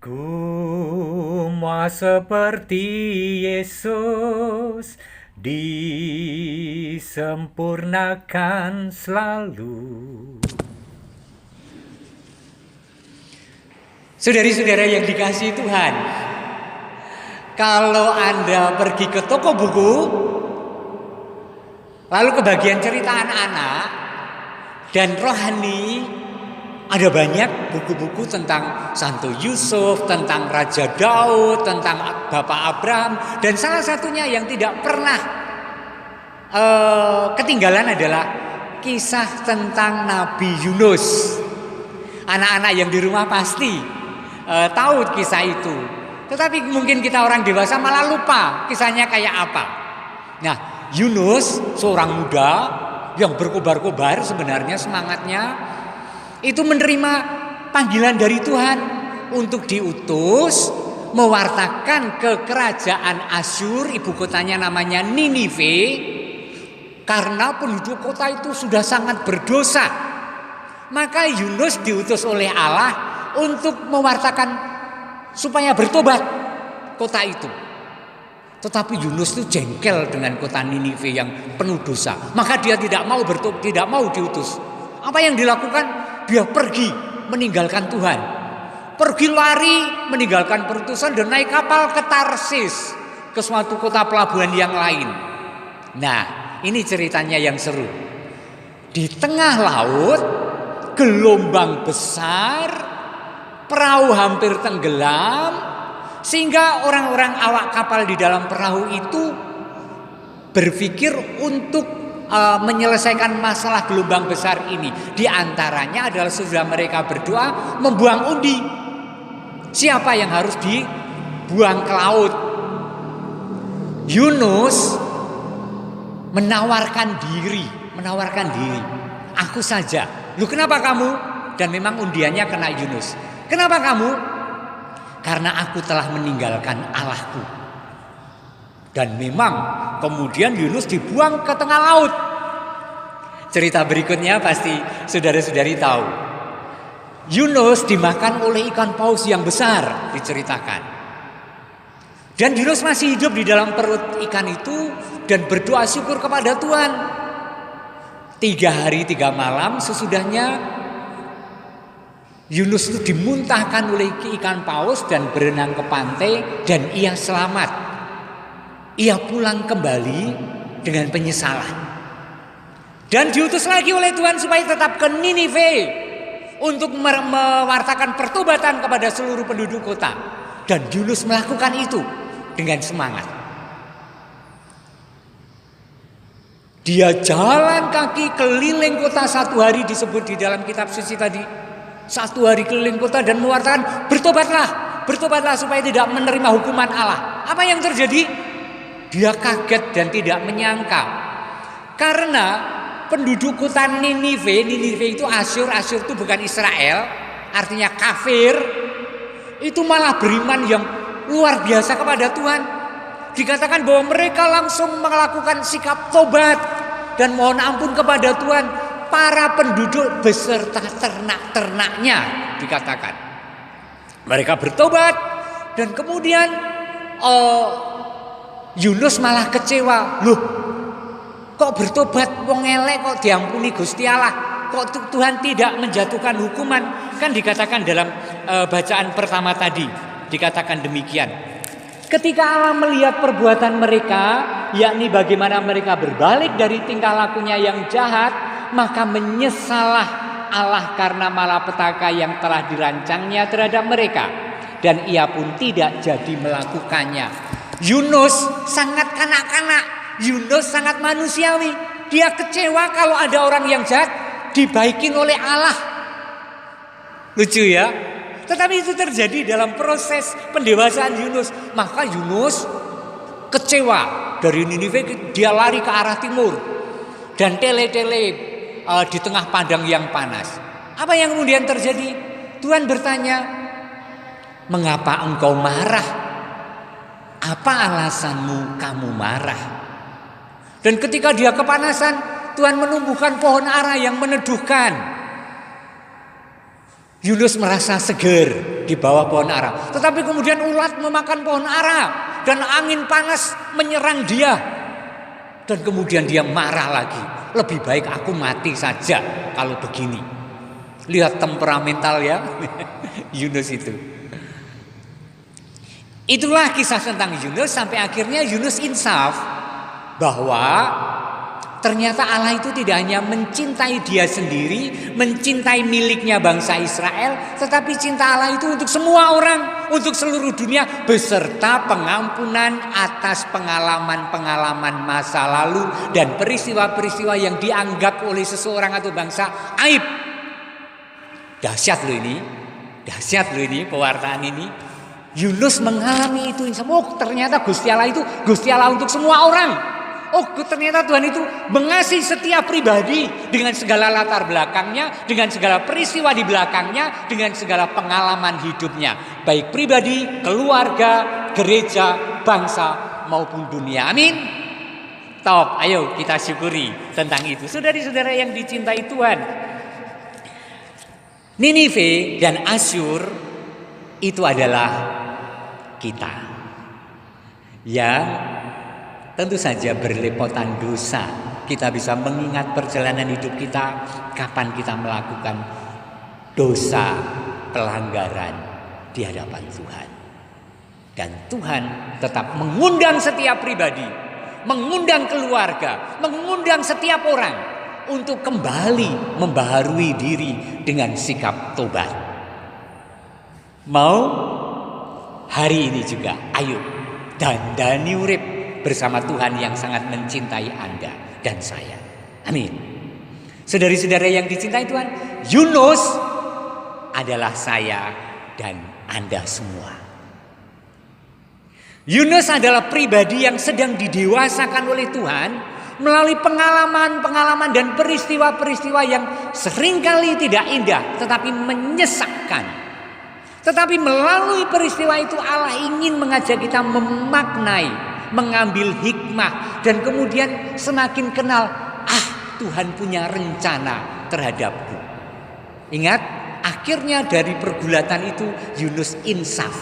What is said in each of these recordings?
Ku mau seperti Yesus disempurnakan selalu. Saudari-saudara yang dikasihi Tuhan, kalau Anda pergi ke toko buku, lalu ke bagian cerita anak-anak dan rohani, ada banyak buku-buku tentang Santo Yusuf, tentang Raja Daud, tentang Bapak Abraham, dan salah satunya yang tidak pernah ketinggalan adalah kisah tentang Nabi Yunus. Anak-anak yang di rumah pasti tahu kisah itu, tetapi mungkin kita orang dewasa malah lupa kisahnya kayak apa. Nah, Yunus seorang muda yang berkobar-kobar sebenarnya semangatnya itu menerima panggilan dari Tuhan untuk diutus mewartakan ke kerajaan Asyur, ibu kotanya namanya Ninive, karena penduduk kota itu sudah sangat berdosa. Maka Yunus diutus oleh Allah untuk mewartakan supaya bertobat kota itu. Tetapi Yunus itu jengkel dengan kota Ninive yang penuh dosa. Maka dia tidak mau diutus. Apa yang dilakukan? Dia pergi meninggalkan Tuhan. Pergi lari meninggalkan perutusan dan naik kapal ke Tarsis, ke suatu kota pelabuhan yang lain. Nah, ini ceritanya yang seru. Di tengah laut, gelombang besar, perahu hampir tenggelam, sehingga orang-orang awak kapal di dalam perahu itu berpikir untuk menyelesaikan masalah gelombang besar ini. Di antaranya adalah sesudah mereka berdoa membuang undi. Siapa yang harus dibuang ke laut? Yunus menawarkan diri. Aku saja. Lu kenapa kamu? Dan memang undiannya kena Yunus. Kenapa kamu? Karena aku telah meninggalkan Allahku. Dan memang kemudian Yunus dibuang ke tengah laut. Cerita berikutnya pasti saudara-saudari tahu. Yunus dimakan oleh ikan paus yang besar, diceritakan. Dan Yunus masih hidup di dalam perut ikan itu dan berdoa syukur kepada Tuhan. 3 hari 3 malam sesudahnya Yunus itu dimuntahkan oleh ikan paus dan berenang ke pantai dan ia selamat. Ia pulang kembali dengan penyesalan. Dan diutus lagi oleh Tuhan supaya tetap ke Ninive untuk mewartakan pertobatan kepada seluruh penduduk kota. Dan Yunus melakukan itu dengan semangat. Dia jalan kaki keliling kota 1 hari, disebut di dalam kitab suci tadi. 1 hari keliling kota dan mewartakan bertobatlah supaya tidak menerima hukuman Allah. Apa yang terjadi? Dia kaget dan tidak menyangka. Karena penduduk kota Ninive itu Asyur itu bukan Israel, artinya kafir. Itu malah beriman yang luar biasa kepada Tuhan. Dikatakan bahwa mereka langsung melakukan sikap tobat dan mohon ampun kepada Tuhan. Para penduduk beserta ternak-ternaknya dikatakan. Mereka bertobat dan kemudian Yunus malah kecewa. Loh, kok bertobat wong elek kok diampuni Gusti Allah? Kok Tuhan tidak menjatuhkan hukuman? Kan dikatakan dalam bacaan pertama tadi, dikatakan demikian. Ketika Allah melihat perbuatan mereka, yakni bagaimana mereka berbalik dari tingkah lakunya yang jahat, maka menyesalah Allah karena malapetaka yang telah dirancangnya terhadap mereka. Dan ia pun tidak jadi melakukannya. Yunus sangat kanak-kanak. Yunus sangat manusiawi. Dia kecewa kalau ada orang yang jahat dibaikin oleh Allah. Lucu ya. Tetapi itu terjadi dalam proses pendewasaan Yunus. Maka Yunus kecewa. Dari Ninive dia lari ke arah timur. Dan tele-tele di tengah padang yang panas. Apa yang kemudian terjadi? Tuhan bertanya, mengapa engkau marah? Apa alasanmu kamu marah? Dan ketika dia kepanasan, Tuhan menumbuhkan pohon ara yang meneduhkan. Yunus merasa seger. di bawah pohon ara. Tetapi kemudian ulat memakan pohon ara dan angin panas menyerang dia. Dan kemudian dia marah lagi. Lebih baik aku mati saja kalau begini. Lihat temperamental ya Yunus itu. Itulah kisah tentang Yunus sampai akhirnya Yunus insaf bahwa ternyata Allah itu tidak hanya mencintai dia sendiri, mencintai miliknya bangsa Israel, tetapi cinta Allah itu untuk semua orang, untuk seluruh dunia, beserta pengampunan atas pengalaman-pengalaman masa lalu dan peristiwa-peristiwa yang dianggap oleh seseorang atau bangsa aib. Dahsyat loh ini pewartaan ini. Yunus mengalami itu. Oh, ternyata Gusti Allah itu Gusti Allah untuk semua orang. Oh, ternyata Tuhan itu mengasihi setiap pribadi dengan segala latar belakangnya, dengan segala peristiwa di belakangnya, dengan segala pengalaman hidupnya, baik pribadi, keluarga, gereja, bangsa maupun dunia. Amin. Top, ayo kita syukuri tentang itu. Saudara-saudara yang dicintai Tuhan, Ninive dan Asyur itu adalah kita yang tentu saja berlepotan dosa. Kita bisa mengingat perjalanan hidup kita, kapan kita melakukan dosa, pelanggaran di hadapan Tuhan. Dan Tuhan tetap mengundang setiap pribadi, mengundang keluarga, mengundang setiap orang untuk kembali membaharui diri dengan sikap tobat. Mau hari ini juga, ayo dandani urip bersama Tuhan yang sangat mencintai Anda dan saya. Amin. Saudari-saudara yang dicintai Tuhan, Yunus adalah saya dan Anda semua. Yunus adalah pribadi yang sedang didewasakan oleh Tuhan melalui pengalaman-pengalaman dan peristiwa-peristiwa yang seringkali tidak indah tetapi menyesakkan. Tetapi melalui peristiwa itu Allah ingin mengajak kita memaknai, mengambil hikmah, dan kemudian semakin kenal, Tuhan punya rencana terhadapku. Ingat, akhirnya dari pergulatan itu Yunus insaf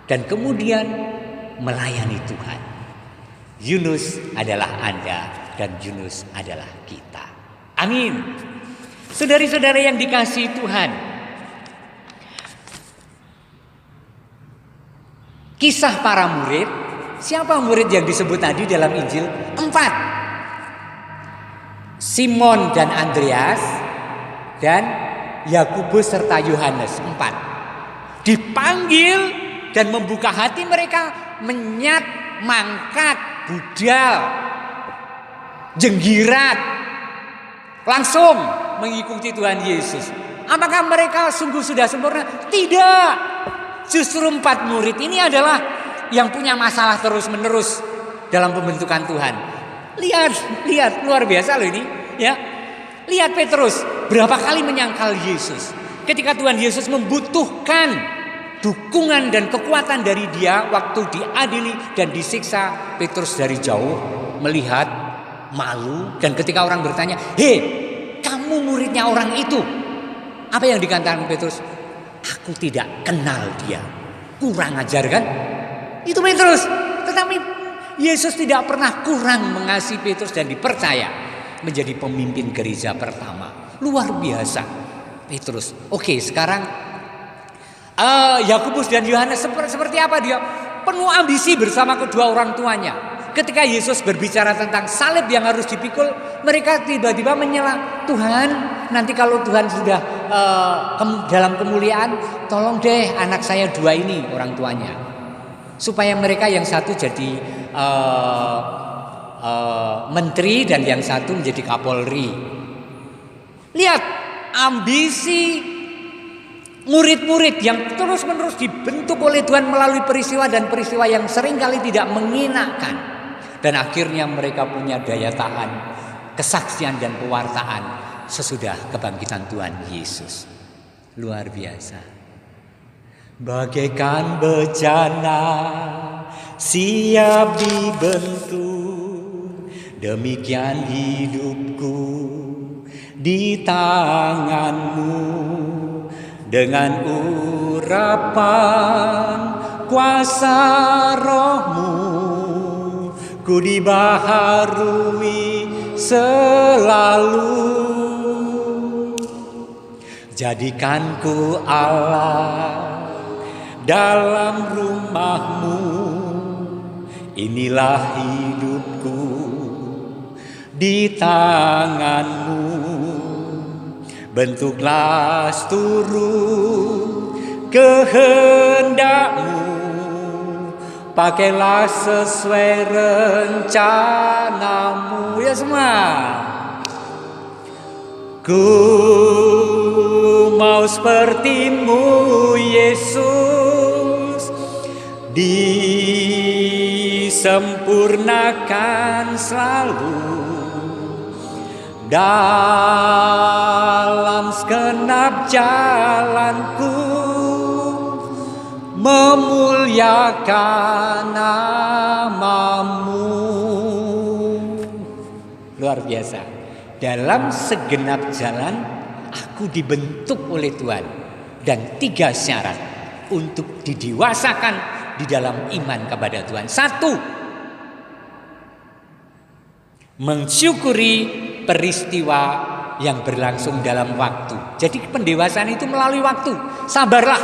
dan kemudian melayani Tuhan. Yunus adalah Anda dan Yunus adalah kita. Amin. Saudari-saudara yang dikasihi Tuhan, kisah para murid, siapa murid yang disebut tadi dalam Injil? 4. Simon dan Andreas dan Yakobus serta Yohanes. 4. Dipanggil dan membuka hati mereka, menyat, mangkat, budal, jenggirat, langsung mengikuti Tuhan Yesus. Apakah mereka sungguh sudah sempurna? Tidak. Justru 4 murid ini adalah yang punya masalah terus-menerus dalam pembentukan Tuhan. Lihat, luar biasa loh ini, ya. Lihat Petrus berapa kali menyangkal Yesus. Ketika Tuhan Yesus membutuhkan dukungan dan kekuatan dari dia waktu diadili dan disiksa, Petrus dari jauh melihat, malu, dan ketika orang bertanya, "Hei, kamu muridnya orang itu?" Apa yang dikatakan Petrus? "Aku tidak kenal dia." Kurang ajar kan? Itu Petrus. Tetapi Yesus tidak pernah kurang mengasihi Petrus dan dipercaya menjadi pemimpin gereja pertama. Luar biasa Petrus. Oke, sekarang Yakobus dan Yohanes seperti apa dia? Penuh ambisi bersama kedua orang tuanya. Ketika Yesus berbicara tentang salib yang harus dipikul, mereka tiba-tiba menyela, "Tuhan, nanti kalau Tuhan sudah dalam kemuliaan, tolong deh anak saya 2 ini," orang tuanya. Supaya mereka yang satu jadi menteri dan yang satu menjadi Kapolri. Lihat ambisi murid-murid yang terus-menerus dibentuk oleh Tuhan melalui peristiwa dan peristiwa yang seringkali tidak mengenakan. Dan akhirnya mereka punya daya tahan, kesaksian dan pewartaan sesudah kebangkitan Tuhan Yesus. Luar biasa. Bagaikan bejana siap dibentuk, demikian hidupku di tanganmu. dengan urapan kuasa rohmu, ku dibaharui selalu. Jadikan ku Allah dalam rumahmu, inilah hidupku di tanganmu. Bentuklah seluruh kehendakmu, pakailah sesuai rencanamu. Ya semua. Ku mau sepertimu Yesus, disempurnakan selalu dalam segenap jalanku, memuliakan namamu. Luar biasa. Dalam segenap jalan aku dibentuk oleh Tuhan, dan 3 syarat untuk didewasakan di dalam iman kepada Tuhan. 1, mensyukuri peristiwa yang berlangsung dalam waktu. Jadi pendewasaan itu melalui waktu. Sabarlah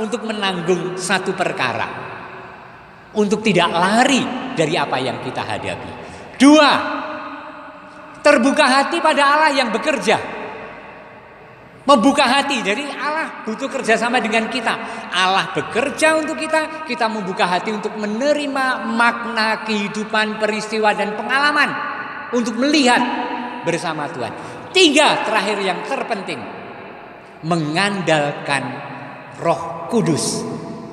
untuk menanggung satu perkara, untuk tidak lari dari apa yang kita hadapi. 2, terbuka hati pada Allah yang bekerja. Membuka hati, jadi Allah butuh kerjasama dengan kita. Allah bekerja untuk kita, kita membuka hati untuk menerima makna kehidupan, peristiwa dan pengalaman, untuk melihat bersama Tuhan. 3, terakhir yang terpenting, mengandalkan Roh Kudus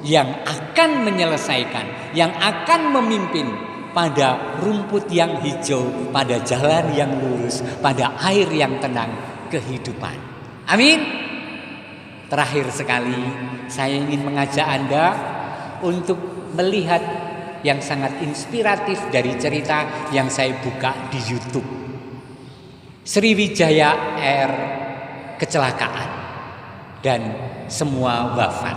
yang akan menyelesaikan, yang akan memimpin pada rumput yang hijau, pada jalan yang lurus, pada air yang tenang kehidupan. Amin. Terakhir sekali, saya ingin mengajak Anda untuk melihat yang sangat inspiratif dari cerita yang saya buka di YouTube. Sriwijaya Air kecelakaan dan semua wafat.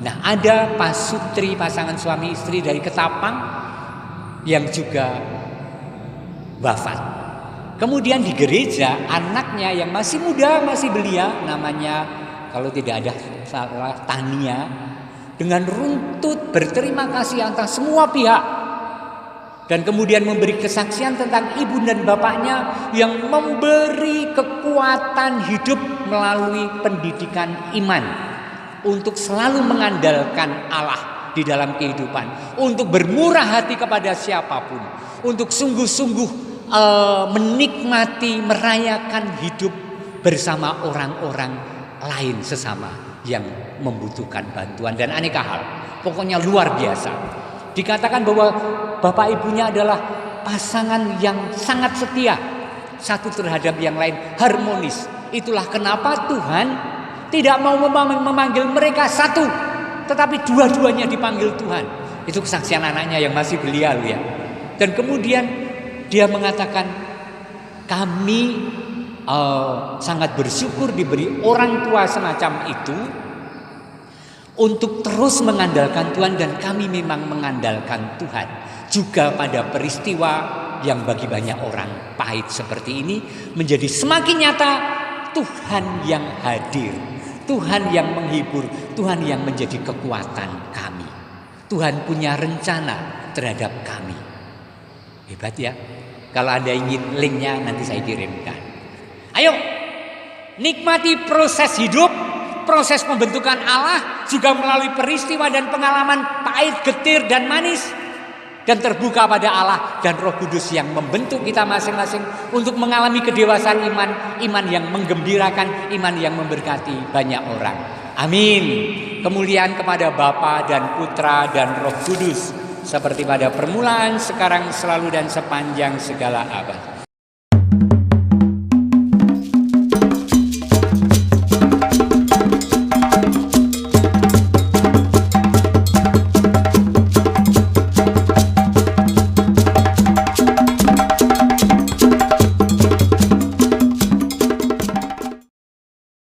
Nah, ada pasutri, pasangan suami istri dari Ketapang yang juga wafat. Kemudian di gereja anaknya yang masih muda, masih belia, namanya kalau tidak ada salah Tania, dengan runtut berterima kasih atas semua pihak, dan kemudian memberi kesaksian tentang ibu dan bapaknya yang memberi kekuatan hidup melalui pendidikan iman untuk selalu mengandalkan Allah di dalam kehidupan, untuk bermurah hati kepada siapapun, untuk sungguh-sungguh menikmati, merayakan hidup bersama orang-orang lain sesama yang membutuhkan bantuan dan aneka hal. Pokoknya luar biasa. Dikatakan bahwa bapak ibunya adalah pasangan yang sangat setia, satu terhadap yang lain, harmonis. Itulah kenapa Tuhan tidak mau memanggil mereka satu, tetapi dua-duanya dipanggil Tuhan. Itu kesaksian anaknya yang masih belia ya. Dan kemudian dia mengatakan, kami sangat bersyukur diberi orang tua semacam itu untuk terus mengandalkan Tuhan, dan kami memang mengandalkan Tuhan juga pada peristiwa yang bagi banyak orang pahit seperti ini menjadi semakin nyata. Tuhan yang hadir, Tuhan yang menghibur, Tuhan yang menjadi kekuatan kami. Tuhan punya rencana terhadap kami. Hebat ya. Kalau Anda ingin linknya nanti saya kirimkan. Ayo, nikmati proses hidup, proses pembentukan Allah, juga melalui peristiwa dan pengalaman pahit, getir dan manis, dan terbuka pada Allah dan Roh Kudus yang membentuk kita masing-masing untuk mengalami kedewasaan iman, iman yang menggembirakan, iman yang memberkati banyak orang. Amin. Kemuliaan kepada Bapa dan Putra dan Roh Kudus, seperti pada permulaan, sekarang, selalu dan sepanjang segala abad.